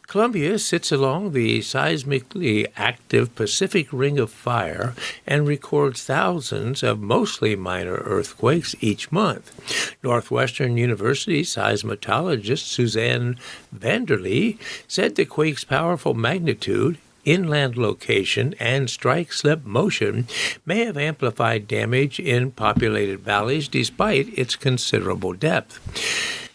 Colombia sits along the seismically active Pacific Ring of Fire and records thousands of mostly minor earthquakes each month. Northwestern University seismologist Suzanne Vanderlee said the quake's powerful magnitude, inland location, and strike-slip motion may have amplified damage in populated valleys despite its considerable depth.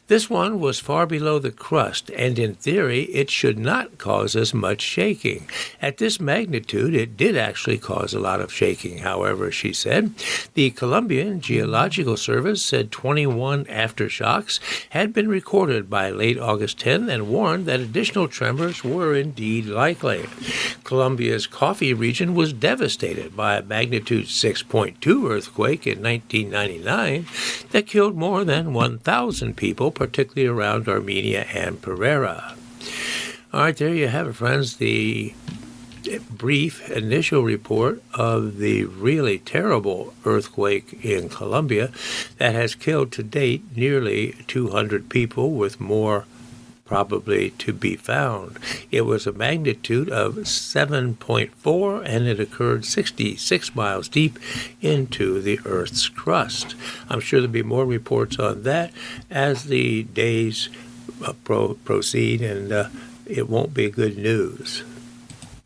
This one was far below the crust, and in theory, it should not cause as much shaking. At this magnitude, it did actually cause a lot of shaking, however, she said. The Colombian Geological Service said 21 aftershocks had been recorded by late August 10 and warned that additional tremors were indeed likely. Colombia's Coffee region was devastated by a magnitude 6.2 earthquake in 1999 that killed more than 1,000 people, particularly around Armenia and Pereira. All right, there you have it, friends. The brief initial report of the really terrible earthquake in Colombia that has killed to date nearly 200 people, with more probably to be found. It was a magnitude of 7.4, and it occurred 66 miles deep into the Earth's crust. I'm sure there'll be more reports on that as the days proceed, and it won't be good news.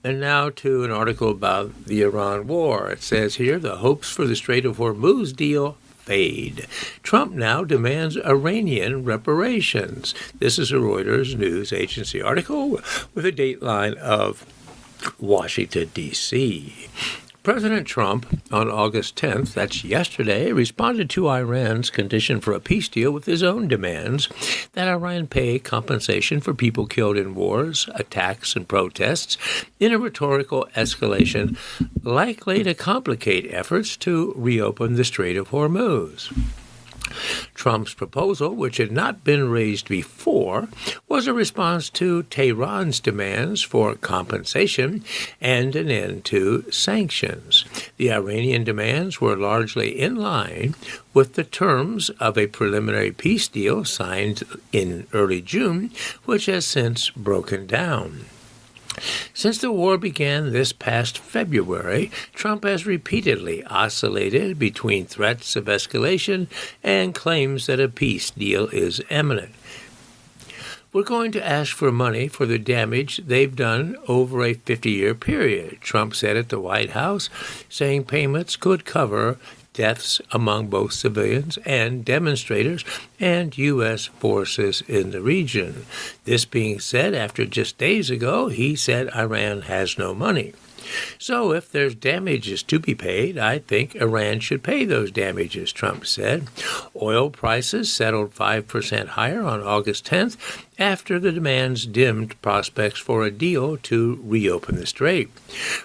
And now to an article about the Iran war. It says here, the hopes for the Strait of Hormuz deal fade. Trump now demands Iranian reparations. This is a Reuters news agency article with a dateline of Washington, D.C. President Trump, on August 10th, that's yesterday, responded to Iran's condition for a peace deal with his own demands that Iran pay compensation for people killed in wars, attacks, and protests, in a rhetorical escalation likely to complicate efforts to reopen the Strait of Hormuz. Trump's proposal, which had not been raised before, was a response to Tehran's demands for compensation and an end to sanctions. The Iranian demands were largely in line with the terms of a preliminary peace deal signed in early June, which has since broken down. Since the war began this past February, Trump has repeatedly oscillated between threats of escalation and claims that a peace deal is imminent. We're going to ask for money for the damage they've done over a 50-year period, Trump said at the White House, saying payments could cover deaths among both civilians and demonstrators and U.S. forces in the region. This being said, after just days ago, he said Iran has no money. So if there's damages to be paid, I think Iran should pay those damages, Trump said. Oil prices settled 5% higher on August 10th after the demands dimmed prospects for a deal to reopen the strait.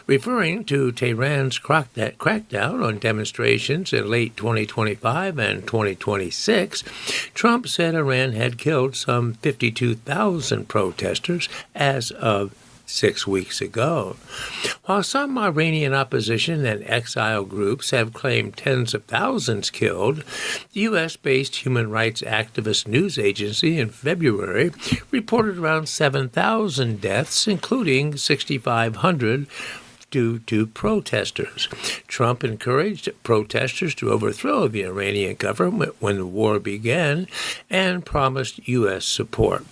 Referring to Tehran's crackdown on demonstrations in late 2025 and 2026, Trump said Iran had killed some 52,000 protesters as of 6 weeks ago. While some Iranian opposition and exile groups have claimed tens of thousands killed, the U.S.-based human rights activist news agency in February reported around 7,000 deaths, including 6,500 due to protesters. Trump encouraged protesters to overthrow the Iranian government when the war began and promised U.S. support.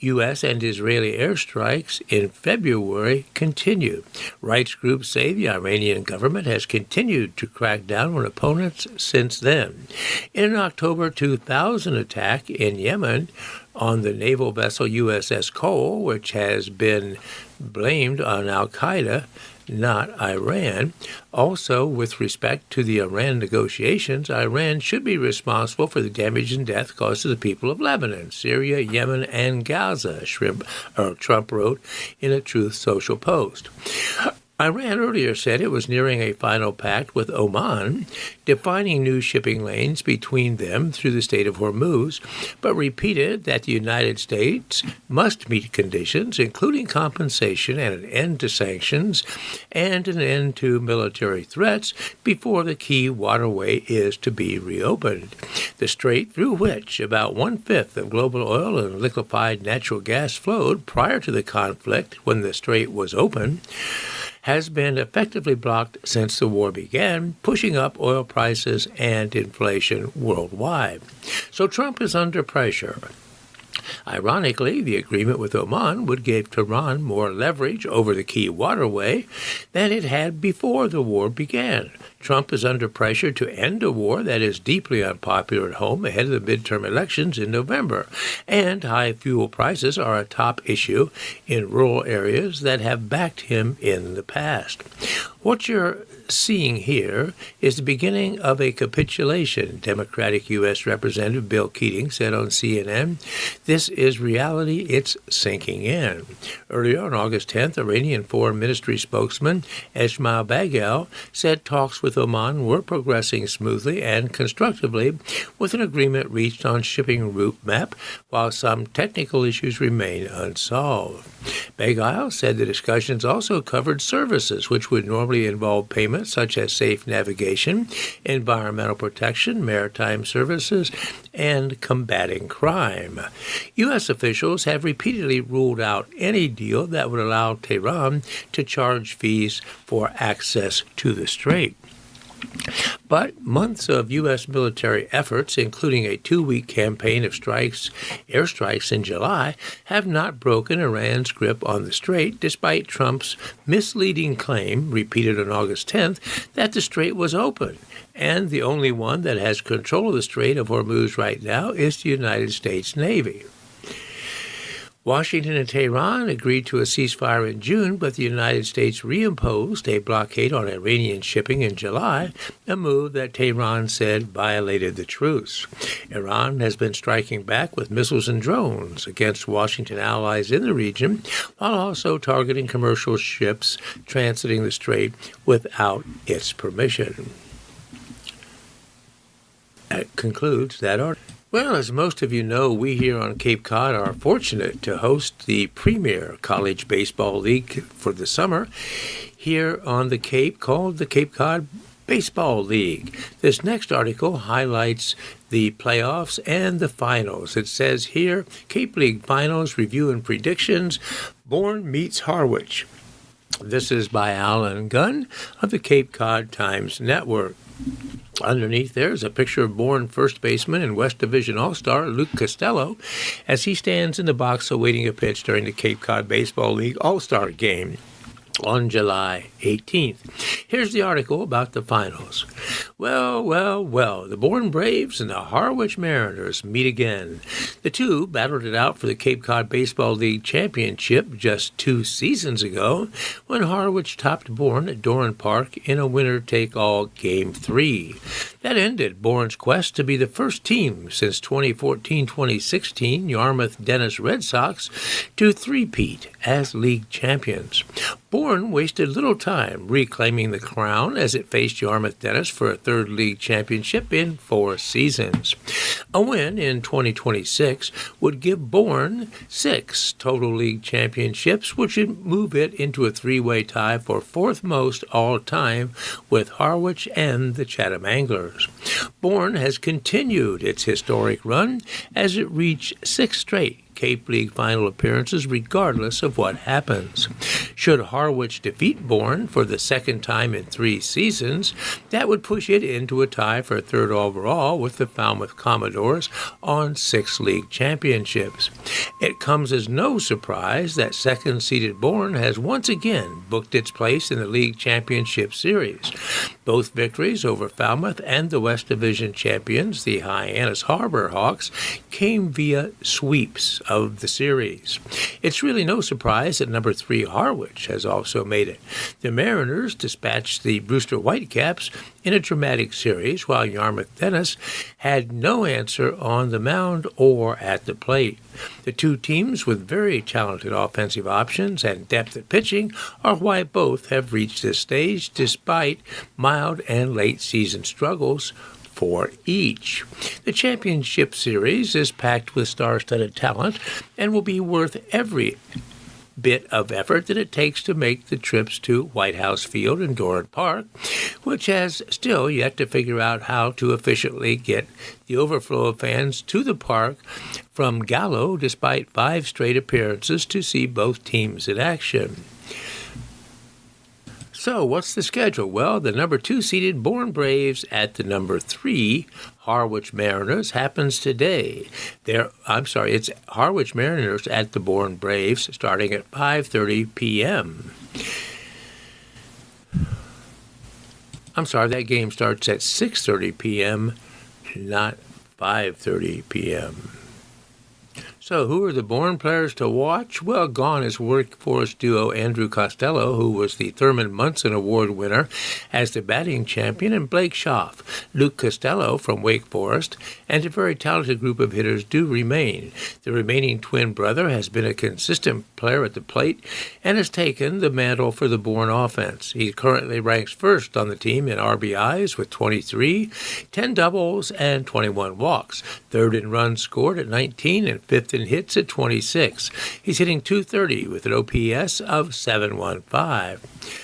U.S. and Israeli airstrikes in February continue. Rights groups say the Iranian government has continued to crack down on opponents since then. In an October 2000 attack in Yemen on the naval vessel USS Cole, which has been blamed on al-Qaeda, not Iran. Also, with respect to the Iran negotiations, Iran should be responsible for the damage and death caused to the people of Lebanon, Syria, Yemen, and Gaza, Trump wrote in a Truth Social post. Iran earlier said it was nearing a final pact with Oman, defining new shipping lanes between them through the Strait of Hormuz, but repeated that the United States must meet conditions, including compensation and an end to sanctions and an end to military threats, before the key waterway is to be reopened. The strait, through which about one-fifth of global oil and liquefied natural gas flowed prior to the conflict when the strait was open, has been effectively blocked since the war began, pushing up oil prices and inflation worldwide. So Trump is under pressure. Ironically, the agreement with Oman would give Tehran more leverage over the key waterway than it had before the war began. Trump is under pressure to end a war that is deeply unpopular at home ahead of the midterm elections in November, and high fuel prices are a top issue in rural areas that have backed him in the past. What you're seeing here is the beginning of a capitulation, Democratic U.S. Representative Bill Keating said on CNN. This is reality. It's sinking in. Earlier on August 10th, Iranian Foreign Ministry spokesman Esmail Bagel said talks with Oman were progressing smoothly and constructively, with an agreement reached on shipping route map, while some technical issues remain unsolved. Bagel said the discussions also covered services, which would normally involve payments such as safe navigation, environmental protection, maritime services, and combating crime. U.S. officials have repeatedly ruled out any deal that would allow Tehran to charge fees for access to the strait. But months of U.S. military efforts, including a 2-week campaign of airstrikes in July, have not broken Iran's grip on the strait, despite Trump's misleading claim, repeated on August 10th, that the strait was open. And the only one that has control of the Strait of Hormuz right now is the United States Navy. Washington and Tehran agreed to a ceasefire in June, but the United States reimposed a blockade on Iranian shipping in July, a move that Tehran said violated the truce. Iran has been striking back with missiles and drones against Washington allies in the region, while also targeting commercial ships transiting the strait without its permission. That concludes that article. Well, as most of you know, we here on Cape Cod are fortunate to host the premier college baseball league for the summer here on the Cape, called the Cape Cod Baseball League. This next article highlights the playoffs and the finals. It says here, Cape League Finals Review and Predictions, Bourne meets Harwich. This is by Alan Gunn of the Cape Cod Times Network. Underneath there is a picture of Bourne first baseman and West Division All-Star Luke Costello as he stands in the box awaiting a pitch during the Cape Cod Baseball League All-Star Game on July 18th. Here's the article about the finals. Well, the Bourne Braves and the Harwich Mariners meet again. The two battled it out for the Cape Cod Baseball League Championship just 2 seasons ago when Harwich topped Bourne at Doran Park in a winner-take-all Game 3. That ended Bourne's quest to be the first team since 2014-2016 Yarmouth Dennis Red Sox to three-peat as league champions. Bourne wasted little time reclaiming the crown as it faced Yarmouth Dennis for a third league championship in 4 seasons. A win in 2026 would give Bourne 6 total league championships, which would move it into a 3-way tie for 4th most all-time with Harwich and the Chatham Anglers. Bourne has continued its historic run as it reached 6 straight Cape League final appearances regardless of what happens. Should Harwich defeat Bourne for the second time in 3 seasons, that would push it into a tie for 3rd overall with the Falmouth Commodores on 6 league championships. It comes as no surprise that second-seeded Bourne has once again booked its place in the league championship series. Both victories over Falmouth and the West Division champions, the Hyannis Harbor Hawks, came via sweeps of the series. It's really no surprise that number 3 Harwich has also made it. The Mariners dispatched the Brewster Whitecaps in a dramatic series, while Yarmouth Dennis had no answer on the mound or at the plate. The two teams with very talented offensive options and depth at pitching are why both have reached this stage despite mild and late season struggles for each. The championship series is packed with star-studded talent and will be worth every bit of effort that it takes to make the trips to White House Field and Dorrant Park, which has still yet to figure out how to efficiently get the overflow of fans to the park from Gallo despite 5 straight appearances to see both teams in action. So, what's the schedule? Well, the number 2 seeded Bourne Braves at the number 3 Harwich Mariners happens today. It's Harwich Mariners at the Bourne Braves starting at 5:30 p.m. That game starts at 6:30 p.m., not 5:30 p.m. So who are the Bourne players to watch? Well, gone is Wake Forest duo Andrew Costello, who was the Thurman Munson Award winner as the batting champion, and Blake Schaaf. Luke Costello from Wake Forest and a very talented group of hitters do remain. The remaining twin brother has been a consistent player at the plate and has taken the mantle for the Bourne offense. He currently ranks first on the team in RBIs with 23, 10 doubles, and 21 walks. Third in runs scored at 19 and fifth in hits at 26. He's hitting .230 with an OPS of .715.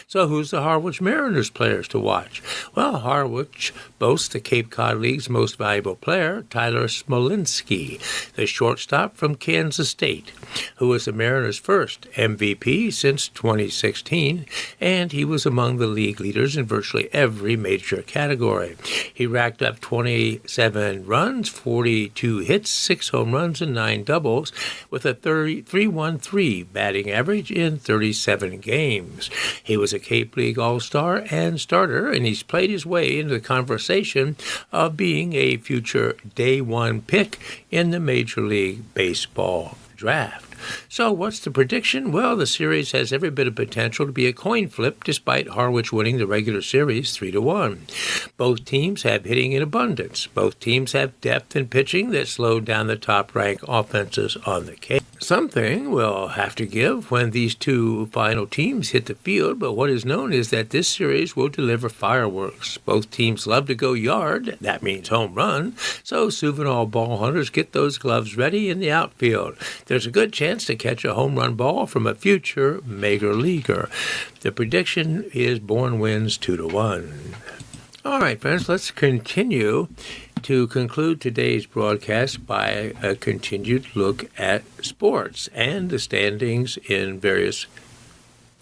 So who's the Harwich Mariners players to watch? Well, Harwich boasts the Cape Cod League's most valuable player, Tyler Smolinski, the shortstop from Kansas State, who was the Mariners' first MVP since 2016, and he was among the league leaders in virtually every major category. He racked up 27 runs, 42 hits, 6 home runs, and 9 doubles, with a 3.13 batting average in 37 games. He was a Cape League All-Star and starter, and he's played his way into the conversation of being a future Day 1 pick in the Major League Baseball draft. So what's the prediction? Well, the series has every bit of potential to be a coin flip despite Harwich winning the regular series 3-1. Both teams have hitting in abundance. Both teams have depth in pitching that slowed down the top-ranked offenses on the Cape. Something will have to give when these two final teams hit the field, but what is known is that this series will deliver fireworks. Both teams love to go yard, that means home run, so souvenir ball hunters get those gloves ready in the outfield. There's a good chance to catch a home run ball from a future major leaguer. The prediction is Bourne wins 2-1. All right, friends, let's continue to conclude today's broadcast by a continued look at sports and the standings in various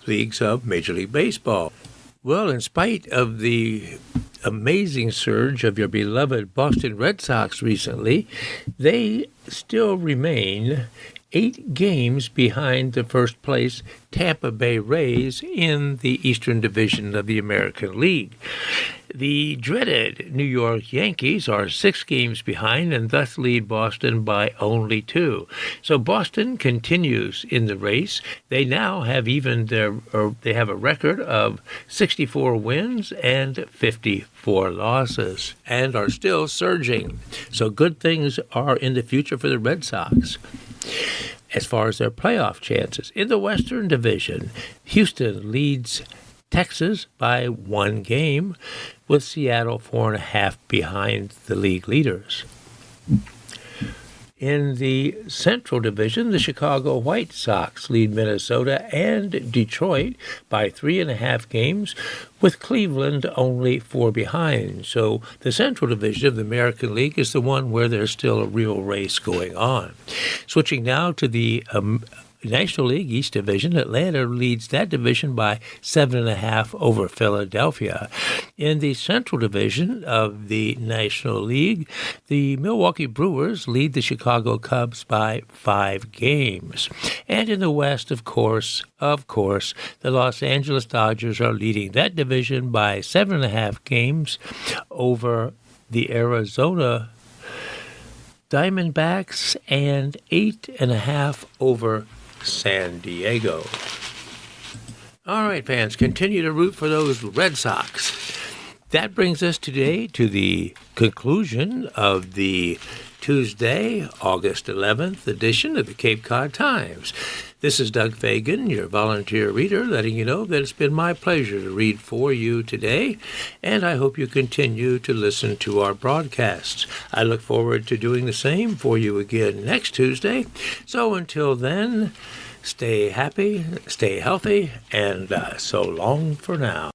leagues of Major League Baseball. Well, in spite of the amazing surge of your beloved Boston Red Sox recently, they still remain 8 games behind the first place Tampa Bay Rays in the Eastern Division of the American League. The dreaded New York Yankees are 6 games behind and thus lead Boston by only 2. So Boston continues in the race. They now have they have a record of 64 wins and 54 losses and are still surging. So good things are in the future for the Red Sox. As far as their playoff chances, in the Western Division, Houston leads Texas by 1 game, with Seattle 4.5 behind the league leaders. In the Central Division, the Chicago White Sox lead Minnesota and Detroit by 3.5 games, with Cleveland only 4 behind. So the Central Division of the American League is the one where there's still a real race going on. Switching now to the National League East Division, Atlanta leads that division by 7.5 over Philadelphia. In the Central Division of the National League, the Milwaukee Brewers lead the Chicago Cubs by 5 games. And in the West, of course, the Los Angeles Dodgers are leading that division by 7.5 games over the Arizona Diamondbacks and 8.5 over San Diego. All right, fans, continue to root for those Red Sox. That brings us today to the conclusion of the Tuesday, August 11th edition of the Cape Cod Times. This is Doug Fagan, your volunteer reader, letting you know that it's been my pleasure to read for you today, and I hope you continue to listen to our broadcasts. I look forward to doing the same for you again next Tuesday. So until then, stay happy, stay healthy, and so long for now.